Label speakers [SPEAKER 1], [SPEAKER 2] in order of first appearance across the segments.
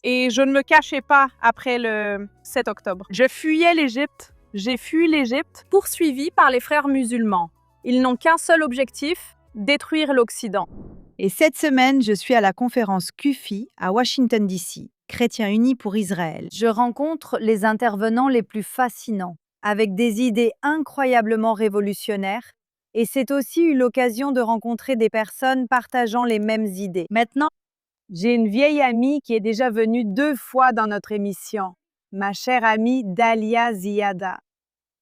[SPEAKER 1] Et je ne me cachais pas après le 7 octobre. Je fuyais l'Égypte. J'ai fui l'Égypte, poursuivi par les frères musulmans. Ils n'ont qu'un seul objectif, détruire l'Occident.
[SPEAKER 2] Et cette semaine, je suis à la conférence CUFI à Washington, D.C., Chrétiens unis pour Israël. Je rencontre les intervenants les plus fascinants, avec des idées incroyablement révolutionnaires, et c'est aussi eu l'occasion de rencontrer des personnes partageant les mêmes idées. Maintenant, j'ai une vieille amie qui est déjà venue 2 fois dans notre émission, ma chère amie Dalia Ziada.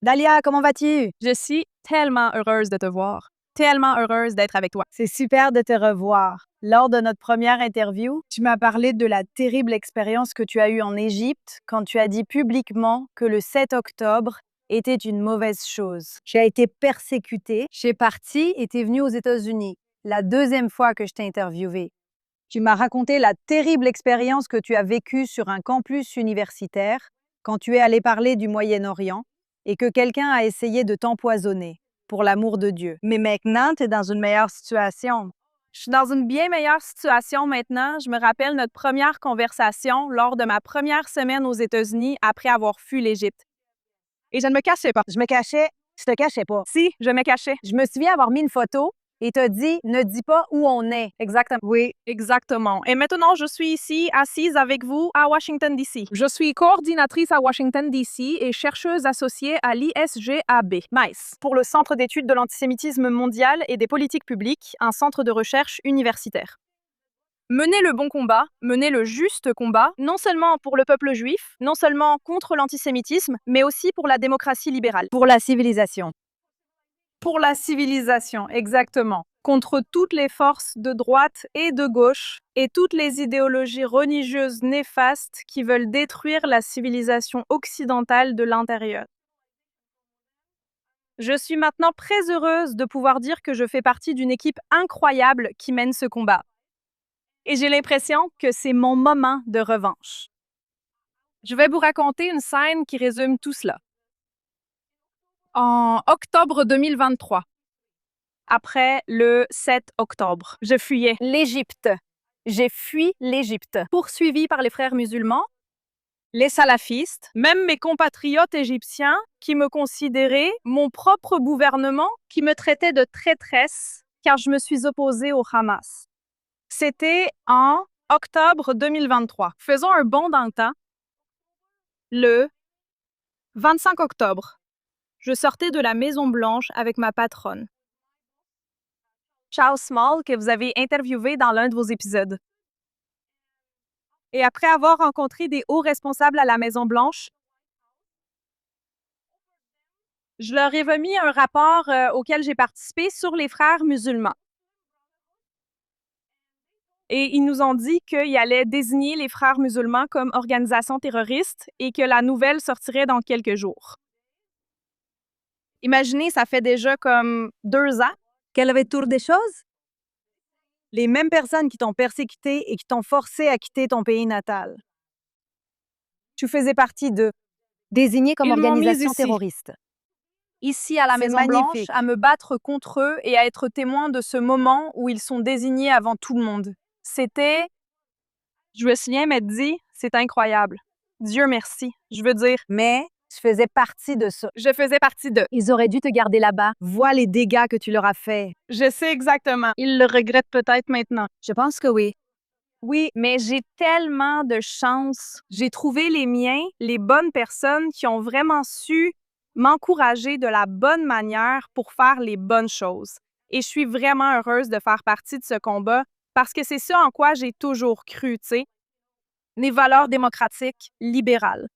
[SPEAKER 2] Dalia, comment vas-tu?
[SPEAKER 1] Je suis tellement heureuse de te voir, tellement heureuse d'être avec toi.
[SPEAKER 2] C'est super de te revoir. Lors de notre première interview, tu m'as parlé de la terrible expérience que tu as eue en Égypte quand tu as dit publiquement que le 7 octobre était une mauvaise chose. Tu as été persécutée, tu es partie et tu es venue aux États-Unis, la 2e fois que je t'ai interviewée. Tu m'as raconté la terrible expérience que tu as vécue sur un campus universitaire quand tu es allé parler du Moyen-Orient et que quelqu'un a essayé de t'empoisonner, pour l'amour de Dieu. Mais maintenant, tu es dans une meilleure situation.
[SPEAKER 1] Je suis dans une bien meilleure situation maintenant. Je me rappelle notre première conversation lors de ma première semaine aux États-Unis après avoir fui l'Égypte. Et je ne me cachais pas.
[SPEAKER 2] Je me cachais, je te cachais pas.
[SPEAKER 1] Si, je me cachais.
[SPEAKER 2] Je me souviens avoir mis une photo et t'as dit « Ne dis pas où on est ».
[SPEAKER 1] Exactement.
[SPEAKER 2] Oui.
[SPEAKER 1] Exactement. Et maintenant, je suis ici, assise avec vous à Washington, D.C. Je suis coordinatrice à Washington, D.C. et chercheuse associée à l'ISGAB, MICE, pour le Centre d'études de l'antisémitisme mondial et des politiques publiques, un centre de recherche universitaire. Mener le bon combat, mener le juste combat, non seulement pour le peuple juif, non seulement contre l'antisémitisme, mais aussi pour la démocratie libérale.
[SPEAKER 2] Pour la civilisation.
[SPEAKER 1] Pour la civilisation, exactement. Contre toutes les forces de droite et de gauche et toutes les idéologies religieuses néfastes qui veulent détruire la civilisation occidentale de l'intérieur. Je suis maintenant très heureuse de pouvoir dire que je fais partie d'une équipe incroyable qui mène ce combat. Et j'ai l'impression que c'est mon moment de revanche. Je vais vous raconter une scène qui résume tout cela. En octobre 2023, après le 7 octobre, je fuyais l'Égypte. J'ai fui l'Égypte, poursuivi par les frères musulmans, les salafistes, même mes compatriotes égyptiens qui me considéraient, mon propre gouvernement qui me traitait de traîtresse car je me suis opposée au Hamas. C'était en octobre 2023. Faisons un bond dans le temps. Le 25 octobre, je sortais de la Maison-Blanche avec ma patronne, Charles Small, que vous avez interviewé dans l'un de vos épisodes. Et après avoir rencontré des hauts responsables à la Maison-Blanche, je leur ai remis un rapport auquel j'ai participé sur les frères musulmans. Et ils nous ont dit qu'ils allaient désigner les frères musulmans comme organisation terroriste et que la nouvelle sortirait dans quelques jours. Imaginez, ça fait déjà comme 2 ans.
[SPEAKER 2] Quel retour des choses? Les mêmes personnes qui t'ont persécuté et qui t'ont forcé à quitter ton pays natal. Tu faisais partie de désignés comme
[SPEAKER 1] Ils m'ont mise
[SPEAKER 2] organisation
[SPEAKER 1] ici.
[SPEAKER 2] terroriste.
[SPEAKER 1] Ici à la
[SPEAKER 2] C'est
[SPEAKER 1] Maison-Blanche,
[SPEAKER 2] magnifique.
[SPEAKER 1] à me battre contre eux et à être témoin de ce moment où ils sont désignés avant tout le monde. C'était, je me souviens m'être dit, c'est incroyable. Dieu merci. Je veux dire,
[SPEAKER 2] Mais tu faisais partie de ça.
[SPEAKER 1] je faisais partie d'eux.
[SPEAKER 2] Ils auraient dû te garder là-bas. Vois les dégâts que tu leur as faits.
[SPEAKER 1] Je sais exactement. Ils le regrettent peut-être maintenant.
[SPEAKER 2] Je pense que oui.
[SPEAKER 1] Oui, mais j'ai tellement de chance. J'ai trouvé les miens, les bonnes personnes qui ont vraiment su m'encourager de la bonne manière pour faire les bonnes choses. Et je suis vraiment heureuse de faire partie de ce combat parce que c'est ça en quoi j'ai toujours cru, tu sais, les valeurs démocratiques libérales.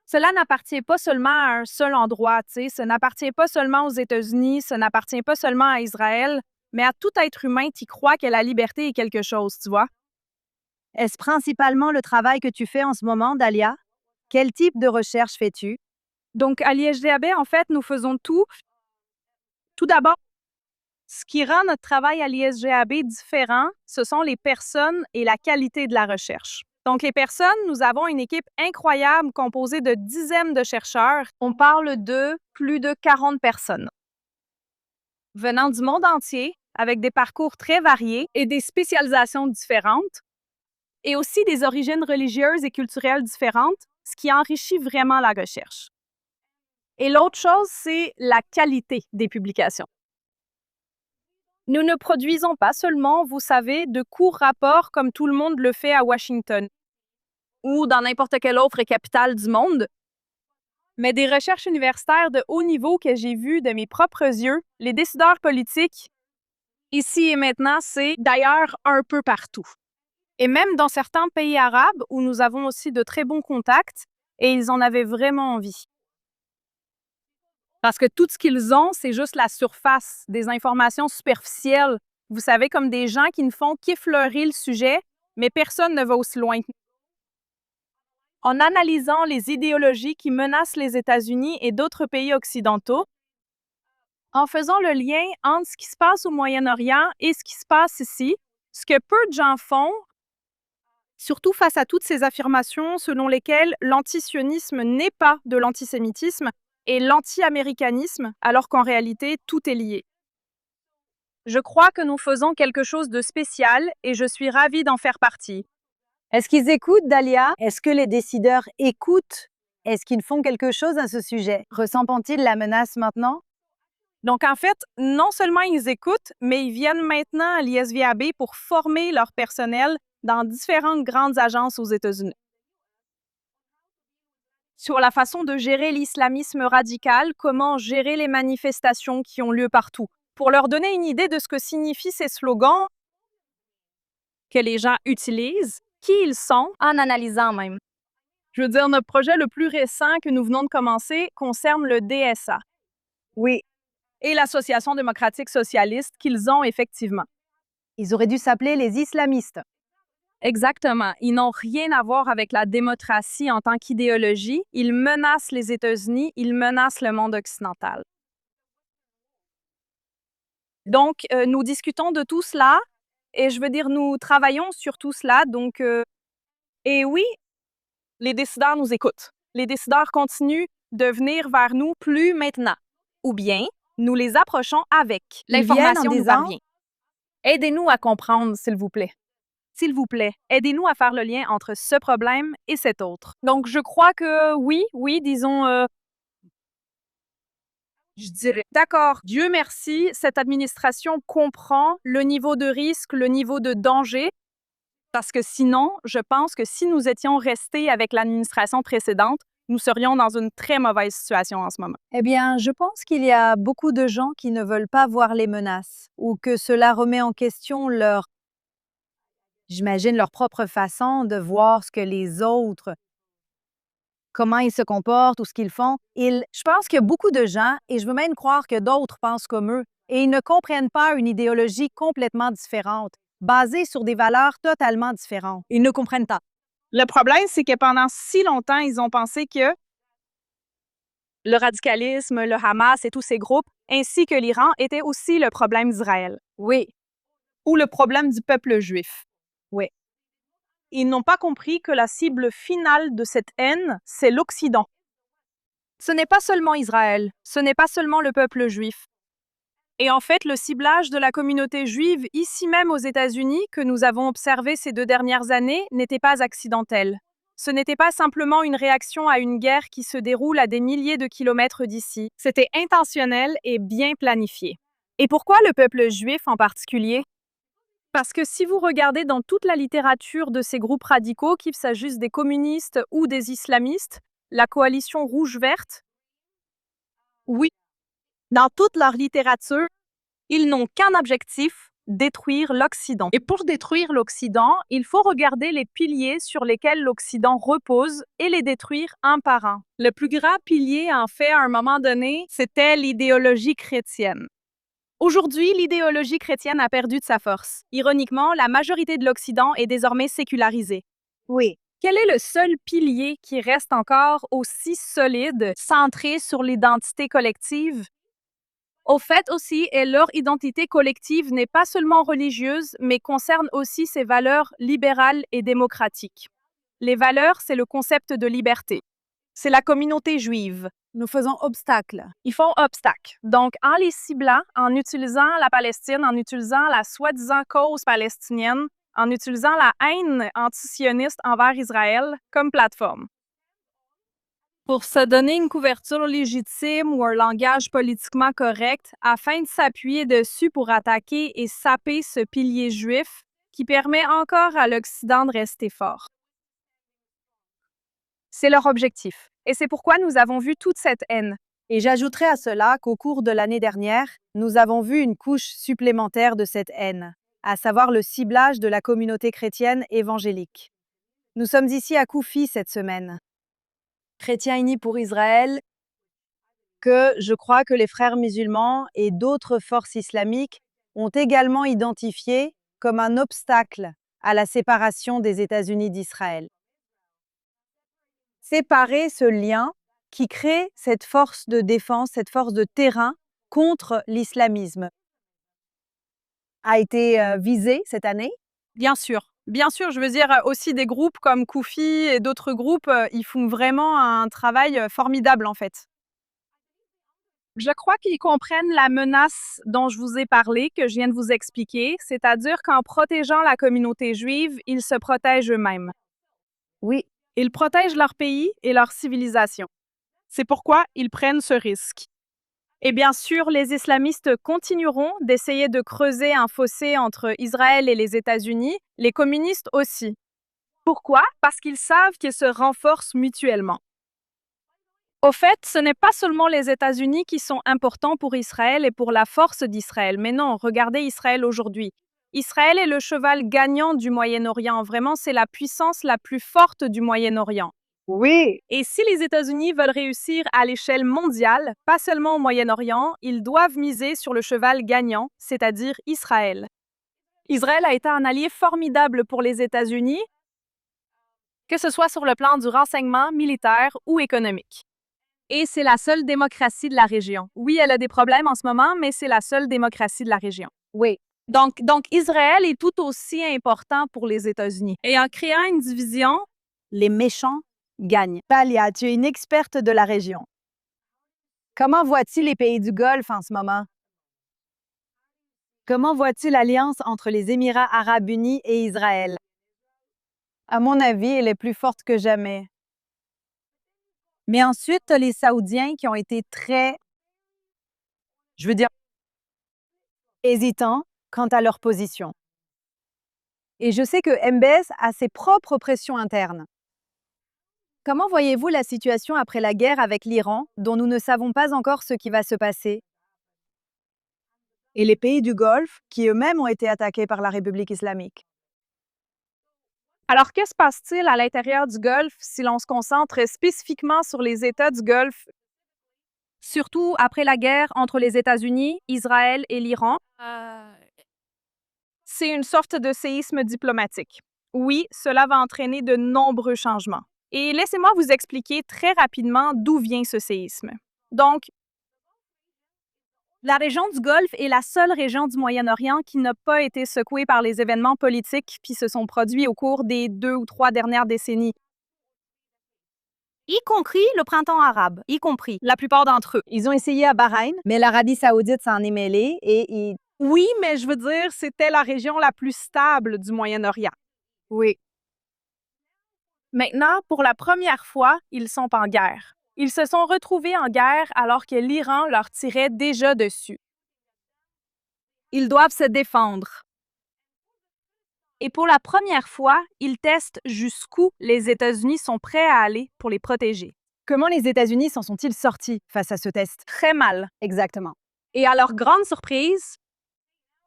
[SPEAKER 1] Cela n'appartient pas seulement à un seul endroit, tu sais, ça n'appartient pas seulement aux États-Unis, ça n'appartient pas seulement à Israël, mais à tout être humain qui croit que la liberté est quelque chose, tu vois.
[SPEAKER 2] Est-ce principalement le travail que tu fais en ce moment, Dalia? Quel type de recherche fais-tu?
[SPEAKER 1] Donc, à l'ISGAB, en fait, nous faisons tout. Tout d'abord, ce qui rend notre travail à l'ISGAB différent, ce sont les personnes et la qualité de la recherche. Donc, les personnes, nous avons une équipe incroyable composée de dizaines de chercheurs. On parle de plus de 40 personnes venant du monde entier, avec des parcours très variés et des spécialisations différentes. et aussi des origines religieuses et culturelles différentes, ce qui enrichit vraiment la recherche. Et l'autre chose, c'est la qualité des publications. Nous ne produisons pas seulement, vous savez, de courts rapports comme tout le monde le fait à Washington ou dans n'importe quelle autre capitale du monde, mais des recherches universitaires de haut niveau que j'ai vues de mes propres yeux, les décideurs politiques, ici et maintenant, c'est d'ailleurs un peu partout. Et même dans certains pays arabes où nous avons aussi de très bons contacts, et ils en avaient vraiment envie. Parce que tout ce qu'ils ont, c'est juste la surface, des informations superficielles. Vous savez, comme des gens qui ne font qu'effleurer le sujet, mais personne ne va aussi loin. En analysant les idéologies qui menacent les États-Unis et d'autres pays occidentaux, en faisant le lien entre ce qui se passe au Moyen-Orient et ce qui se passe ici, ce que peu de gens font, surtout face à toutes ces affirmations selon lesquelles l'antisionisme n'est pas de l'antisémitisme et l'anti-américanisme, alors qu'en réalité, tout est lié. Je crois que nous faisons quelque chose de spécial et je suis ravie d'en faire partie.
[SPEAKER 2] Est-ce qu'ils écoutent, Dalia? Est-ce que les décideurs écoutent? Est-ce qu'ils font quelque chose à ce sujet? Ressentent-ils la menace maintenant?
[SPEAKER 1] Donc, en fait, non seulement ils écoutent, mais ils viennent maintenant à l'ISVAB pour former leur personnel dans différentes grandes agences aux États-Unis sur la façon de gérer l'islamisme radical, comment gérer les manifestations qui ont lieu partout, pour leur donner une idée de ce que signifient ces slogans que les gens utilisent, qui ils sont, en analysant même. Je veux dire, notre projet le plus récent que nous venons de commencer concerne le DSA.
[SPEAKER 2] Oui.
[SPEAKER 1] Et l'Association démocratique socialiste qu'ils ont effectivement.
[SPEAKER 2] Ils auraient dû s'appeler les islamistes.
[SPEAKER 1] Exactement. Ils n'ont rien à voir avec la démocratie en tant qu'idéologie. Ils menacent les États-Unis, ils menacent le monde occidental. Donc, nous discutons de tout cela et je veux dire, nous travaillons sur tout cela. Donc, et oui, les décideurs nous écoutent. Les décideurs continuent de venir vers nous plus maintenant. Ou bien, nous les approchons avec l'information nous parvient. Aidez-nous à comprendre, s'il vous plaît. S'il vous plaît, aidez-nous à faire le lien entre ce problème et cet autre. Donc, je crois que oui, disons, je dirais, d'accord, Dieu merci, cette administration comprend le niveau de risque, le niveau de danger, parce que sinon, je pense que si nous étions restés avec l'administration précédente, nous serions dans une très mauvaise situation en ce moment.
[SPEAKER 2] Eh bien, je pense qu'il y a beaucoup de gens qui ne veulent pas voir les menaces ou que cela remet en question j'imagine, leur propre façon de voir ce que les autres, comment ils se comportent ou ce qu'ils font. Je pense qu'il y a beaucoup de gens, et je veux même croire que d'autres pensent comme eux, et ils ne comprennent pas une idéologie complètement différente, basée sur des valeurs totalement différentes.
[SPEAKER 1] Ils ne comprennent pas. Le problème, c'est que pendant si longtemps, ils ont pensé que le radicalisme, le Hamas et tous ces groupes, ainsi que l'Iran, étaient aussi le problème d'Israël.
[SPEAKER 2] Oui.
[SPEAKER 1] Ou le problème du peuple juif.
[SPEAKER 2] Oui.
[SPEAKER 1] Ils n'ont pas compris que la cible finale de cette haine, c'est l'Occident. Ce n'est pas seulement Israël, ce n'est pas seulement le peuple juif. Et en fait, le ciblage de la communauté juive ici même aux États-Unis que nous avons observé ces 2 dernières années n'était pas accidentel. Ce n'était pas simplement une réaction à une guerre qui se déroule à des milliers de kilomètres d'ici. C'était intentionnel et bien planifié. Et pourquoi le peuple juif en particulier? Parce que si vous regardez dans toute la littérature de ces groupes radicaux, qu'il s'agisse des communistes ou des islamistes, la coalition rouge-verte, oui, dans toute leur littérature, ils n'ont qu'un objectif, détruire l'Occident. Et pour détruire l'Occident, il faut regarder les piliers sur lesquels l'Occident repose et les détruire un par un. Le plus grand pilier, en fait, à un moment donné, c'était l'idéologie chrétienne. Aujourd'hui, l'idéologie chrétienne a perdu de sa force. Ironiquement, la majorité de l'Occident est désormais sécularisée.
[SPEAKER 2] Oui.
[SPEAKER 1] Quel est le seul pilier qui reste encore aussi solide, centré sur l'identité collective? Au fait aussi, et leur identité collective n'est pas seulement religieuse, mais concerne aussi ses valeurs libérales et démocratiques. Les valeurs, c'est le concept de liberté. C'est la communauté juive.
[SPEAKER 2] Nous faisons obstacle.
[SPEAKER 1] Ils font obstacle. Donc, en les ciblant, en utilisant la Palestine, en utilisant la soi-disant cause palestinienne, en utilisant la haine antisioniste envers Israël comme plateforme. Pour se donner une couverture légitime ou un langage politiquement correct afin de s'appuyer dessus pour attaquer et saper ce pilier juif qui permet encore à l'Occident de rester fort. C'est leur objectif. Et c'est pourquoi nous avons vu toute cette haine.
[SPEAKER 2] Et j'ajouterai à cela qu'au cours de l'année dernière, nous avons vu une couche supplémentaire de cette haine, à savoir le ciblage de la communauté chrétienne évangélique. Nous sommes ici à Koufi cette semaine. Chrétiens unis pour Israël, que je crois que les frères musulmans et d'autres forces islamiques ont également identifié comme un obstacle à la séparation des États-Unis d'Israël. Séparer ce lien qui crée cette force de défense, cette force de terrain contre l'islamisme a été visé cette année.
[SPEAKER 1] Bien sûr. Bien sûr, je veux dire aussi des groupes comme Koufi et d'autres groupes, ils font vraiment un travail formidable en fait. Je crois qu'ils comprennent la menace dont je vous ai parlé, que je viens de vous expliquer, c'est-à-dire qu'en protégeant la communauté juive, ils se protègent eux-mêmes.
[SPEAKER 2] Oui,
[SPEAKER 1] Ils protègent leur pays et leur civilisation. C'est pourquoi ils prennent ce risque. Et bien sûr, les islamistes continueront d'essayer de creuser un fossé entre Israël et les États-Unis, les communistes aussi. Pourquoi? Parce qu'ils savent qu'ils se renforcent mutuellement. Au fait, ce n'est pas seulement les États-Unis qui sont importants pour Israël et pour la force d'Israël, mais non, regardez Israël aujourd'hui. Israël est le cheval gagnant du Moyen-Orient, vraiment c'est la puissance la plus forte du Moyen-Orient.
[SPEAKER 2] oui.
[SPEAKER 1] Et si les États-Unis veulent réussir à l'échelle mondiale, pas seulement au Moyen-Orient, ils doivent miser sur le cheval gagnant, c'est-à-dire Israël. Israël a été un allié formidable pour les États-Unis, que ce soit sur le plan du renseignement militaire ou économique. Et c'est la seule démocratie de la région. Oui, elle a des problèmes en ce moment, mais c'est la seule démocratie de la région.
[SPEAKER 2] Oui.
[SPEAKER 1] Donc Israël est tout aussi important pour les États-Unis. Et en créant une division,
[SPEAKER 2] Les méchants gagnent. Talia, tu es une experte de la région. Comment vois-tu les pays du Golfe en ce moment? Comment vois-tu l'alliance entre les Émirats arabes unis et Israël? À mon avis, elle est plus forte que jamais. Mais ensuite, tu as les Saoudiens qui ont été très, je veux dire, hésitants quant à leur position. Et je sais que MBS a ses propres pressions internes. Comment voyez-vous la situation après la guerre avec l'Iran, dont nous ne savons pas encore ce qui va se passer? Et les pays du Golfe, qui eux-mêmes ont été attaqués par la République islamique.
[SPEAKER 1] alors que se passe-t-il à l'intérieur du Golfe si l'on se concentre spécifiquement sur les États du Golfe, surtout après la guerre entre les États-Unis, Israël et l'Iran? C'est une sorte de séisme diplomatique. Oui, cela va entraîner de nombreux changements. Et laissez-moi vous expliquer très rapidement d'où vient ce séisme. Donc, la région du Golfe est la seule région du Moyen-Orient qui n'a pas été secouée par les événements politiques qui se sont produits au cours des 2 ou 3 dernières décennies. Y compris le printemps arabe, y compris la plupart d'entre eux.
[SPEAKER 2] Ils ont essayé à Bahreïn, mais l'Arabie saoudite s'en est mêlée et
[SPEAKER 1] Oui, mais je veux dire, c'était la région la plus stable du Moyen-Orient.
[SPEAKER 2] oui.
[SPEAKER 1] Maintenant, pour la première fois, ils sont en guerre. Ils se sont retrouvés en guerre alors que l'Iran leur tirait déjà dessus. Ils doivent se défendre. Et pour la première fois, ils testent jusqu'où les États-Unis sont prêts à aller pour les protéger.
[SPEAKER 2] Comment les États-Unis s'en sont-ils sortis face à ce test?
[SPEAKER 1] Très mal.
[SPEAKER 2] Exactement.
[SPEAKER 1] Et à leur grande surprise,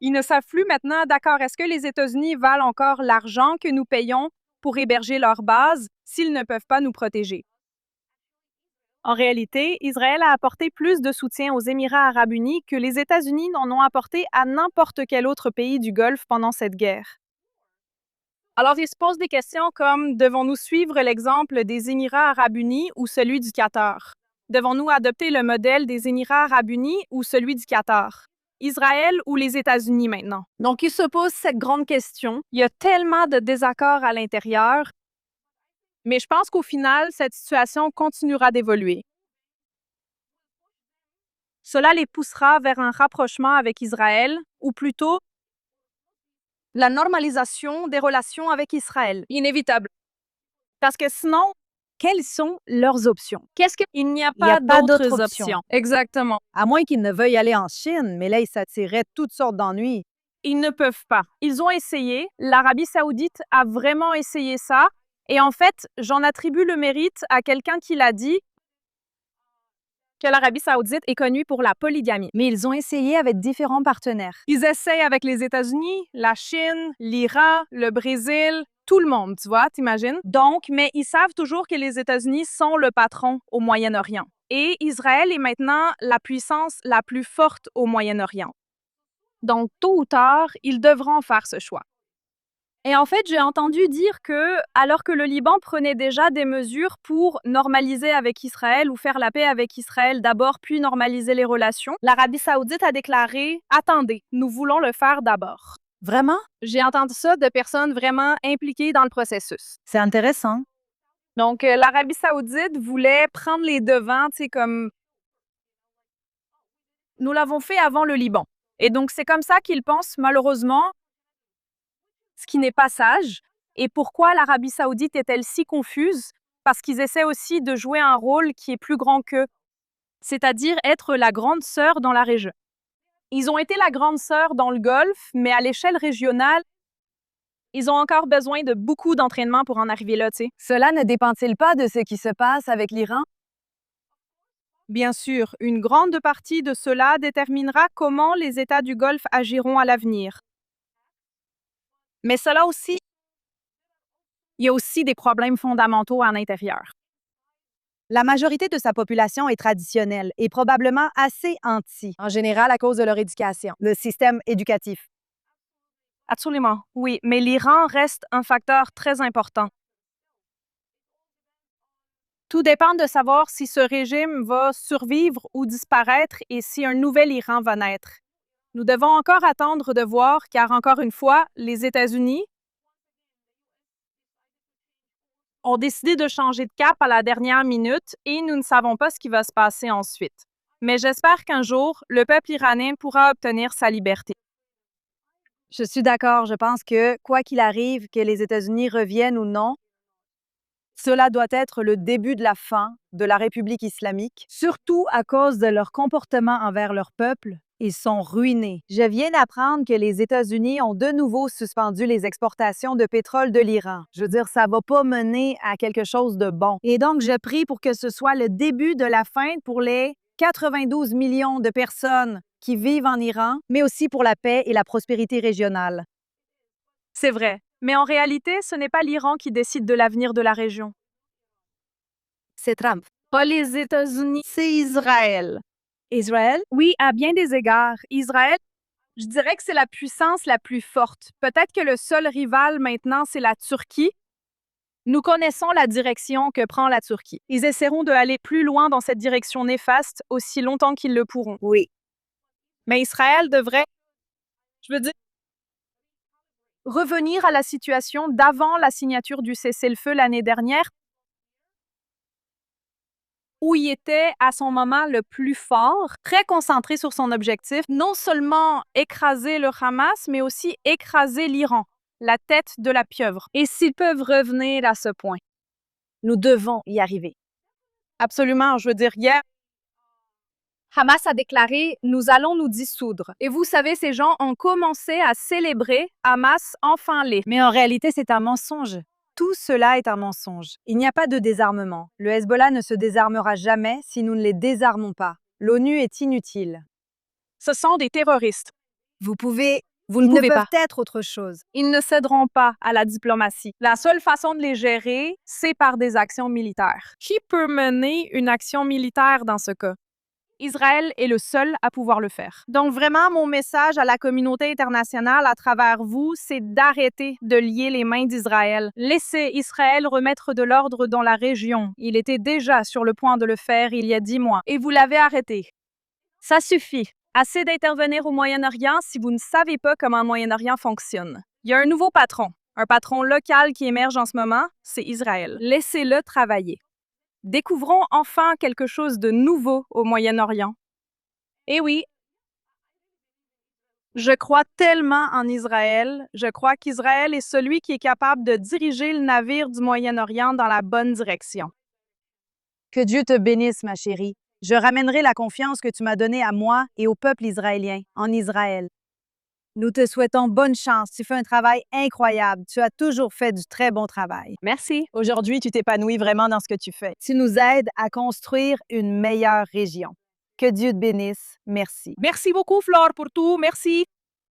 [SPEAKER 1] ils ne savent plus maintenant, d'accord, est-ce que les États-Unis valent encore l'argent que nous payons pour héberger leur base s'ils ne peuvent pas nous protéger? En réalité, Israël a apporté plus de soutien aux Émirats arabes unis que les États-Unis n'en ont apporté à n'importe quel autre pays du Golfe pendant cette guerre. Alors, ils se posent des questions comme devons-nous suivre l'exemple des Émirats arabes unis ou celui du Qatar? Devons-nous adopter le modèle des Émirats arabes unis ou celui du Qatar? Israël ou les États-Unis maintenant? Donc, ils se posent cette grande question. Il y a tellement de désaccords à l'intérieur, mais je pense qu'au final, cette situation continuera d'évoluer. Cela les poussera vers un rapprochement avec Israël, ou plutôt la normalisation des relations avec Israël. Inévitable. Parce que sinon,
[SPEAKER 2] Quelles sont leurs options?
[SPEAKER 1] il n'y a
[SPEAKER 2] Il n'y a
[SPEAKER 1] pas
[SPEAKER 2] pas
[SPEAKER 1] d'autres
[SPEAKER 2] d'autres
[SPEAKER 1] options.
[SPEAKER 2] options.
[SPEAKER 1] Exactement.
[SPEAKER 2] À moins qu'ils ne veuillent aller en Chine, mais là, ils s'attiraient toutes sortes d'ennuis.
[SPEAKER 1] Ils ne peuvent pas. Ils ont essayé. L'Arabie saoudite a vraiment essayé ça. Et en fait, j'en attribue le mérite à quelqu'un qui l'a dit que l'Arabie saoudite est connue pour la polygamie.
[SPEAKER 2] Mais ils ont essayé avec différents partenaires.
[SPEAKER 1] Ils essayent avec les États-Unis, la Chine, l'Iran, le Brésil, tout le monde, tu vois, t'imagines? Donc, mais ils savent toujours que les États-Unis sont le patron au Moyen-Orient. Et Israël est maintenant la puissance la plus forte au Moyen-Orient. Donc, tôt ou tard, ils devront faire ce choix. Et en fait, j'ai entendu dire que, alors que le Liban prenait déjà des mesures pour normaliser avec Israël ou faire la paix avec Israël d'abord, puis normaliser les relations, l'Arabie saoudite a déclaré « Attendez, nous voulons le faire d'abord ».
[SPEAKER 2] Vraiment?
[SPEAKER 1] J'ai entendu ça de personnes vraiment impliquées dans le processus.
[SPEAKER 2] C'est intéressant.
[SPEAKER 1] Donc, l'Arabie saoudite voulait prendre les devants, tu sais, comme nous l'avons fait avant le Liban. Et donc, c'est comme ça qu'ils pensent, malheureusement, ce qui n'est pas sage. Et pourquoi l'Arabie saoudite est-elle si confuse? Parce qu'ils essaient aussi de jouer un rôle qui est plus grand qu'eux, c'est-à-dire être la grande sœur dans la région. Ils ont été la grande sœur dans le Golfe, mais à l'échelle régionale, ils ont encore besoin de beaucoup d'entraînement pour en arriver là, tu sais.
[SPEAKER 2] Cela ne dépend-il pas de ce qui se passe avec l'Iran?
[SPEAKER 1] Bien sûr, une grande partie de cela déterminera comment les États du Golfe agiront à l'avenir. Mais cela aussi, il y a aussi des problèmes fondamentaux à l'intérieur.
[SPEAKER 2] La majorité de sa population est traditionnelle et probablement assez anti, en général à cause de leur éducation, le système éducatif.
[SPEAKER 1] Absolument, oui, mais l'Iran reste un facteur très important. Tout dépend de savoir si ce régime va survivre ou disparaître et si un nouvel Iran va naître. Nous devons encore attendre de voir car, encore une fois, les États-Unis ont décidé de changer de cap à la dernière minute et nous ne savons pas ce qui va se passer ensuite. Mais j'espère qu'un jour, le peuple iranien pourra obtenir sa liberté.
[SPEAKER 2] Je suis d'accord, je pense que, quoi qu'il arrive, que les États-Unis reviennent ou non, cela doit être le début de la fin de la République islamique, surtout à cause de leur comportement envers leur peuple. Ils sont ruinés. Je viens d'apprendre que les États-Unis ont de nouveau suspendu les exportations de pétrole de l'Iran. Je veux dire, ça va pas mener à quelque chose de bon. Et donc, je prie pour que ce soit le début de la fin pour les 92 millions de personnes qui vivent en Iran, mais aussi pour la paix et la prospérité régionale.
[SPEAKER 1] C'est vrai, mais en réalité, ce n'est pas l'Iran qui décide de l'avenir de la région.
[SPEAKER 2] C'est Trump.
[SPEAKER 1] Pas les États-Unis, c'est Israël.
[SPEAKER 2] Israël?
[SPEAKER 1] Oui, à bien des égards. Israël, je dirais que c'est la puissance la plus forte. Peut-être que le seul rival maintenant, c'est la Turquie. Nous connaissons la direction que prend la Turquie. Ils essaieront d'aller plus loin dans cette direction néfaste aussi longtemps qu'ils le pourront.
[SPEAKER 2] Oui.
[SPEAKER 1] Mais Israël devrait, je veux dire, revenir à la situation d'avant la signature du cessez-le-feu l'année dernière, où il était à son moment le plus fort, très concentré sur son objectif, non seulement écraser le Hamas, mais aussi écraser l'Iran, la tête de la pieuvre. Et s'ils peuvent revenir à ce point,
[SPEAKER 2] Nous devons y arriver.
[SPEAKER 1] absolument, je veux dire, hier, Hamas a déclaré « Nous allons nous dissoudre ». Et vous savez, ces gens ont commencé à célébrer Hamas enfin les.
[SPEAKER 2] Mais en réalité, c'est un mensonge. Tout cela est un mensonge. Il n'y a pas de désarmement. Le Hezbollah ne se désarmera jamais si nous ne les désarmons pas. L'ONU est inutile.
[SPEAKER 1] Ce sont des terroristes.
[SPEAKER 2] Vous ne
[SPEAKER 1] Ils ne
[SPEAKER 2] peuvent
[SPEAKER 1] peuvent
[SPEAKER 2] être autre chose.
[SPEAKER 1] Ils ne céderont pas à la diplomatie. La seule façon de les gérer, c'est par des actions militaires. Qui peut mener une action militaire dans ce cas? Israël est le seul à pouvoir le faire. Donc vraiment, mon message à la communauté internationale à travers vous, c'est d'arrêter de lier les mains d'Israël. Laissez Israël remettre de l'ordre dans la région. Il était déjà sur le point de le faire il y a 10 mois. Et vous l'avez arrêté. Ça suffit. Assez d'intervenir au Moyen-Orient si vous ne savez pas comment le Moyen-Orient fonctionne. Il y a un nouveau patron, un patron local qui émerge en ce moment, c'est Israël. Laissez-le travailler. Découvrons enfin quelque chose de nouveau au Moyen-Orient. Et oui, Je crois tellement en Israël. Je crois qu'Israël est celui qui est capable de diriger le navire du Moyen-Orient dans la bonne direction.
[SPEAKER 2] Que Dieu te bénisse, ma chérie. Je ramènerai la confiance que tu m'as donnée à moi et au peuple israélien, en Israël. Nous te souhaitons bonne chance. Tu fais un travail incroyable. Tu as toujours fait du très bon travail.
[SPEAKER 1] Merci.
[SPEAKER 2] Aujourd'hui, tu t'épanouis vraiment dans ce que tu fais. Tu nous aides à construire une meilleure région. Que Dieu te bénisse. Merci.
[SPEAKER 1] Merci beaucoup, Flore, pour tout. Merci.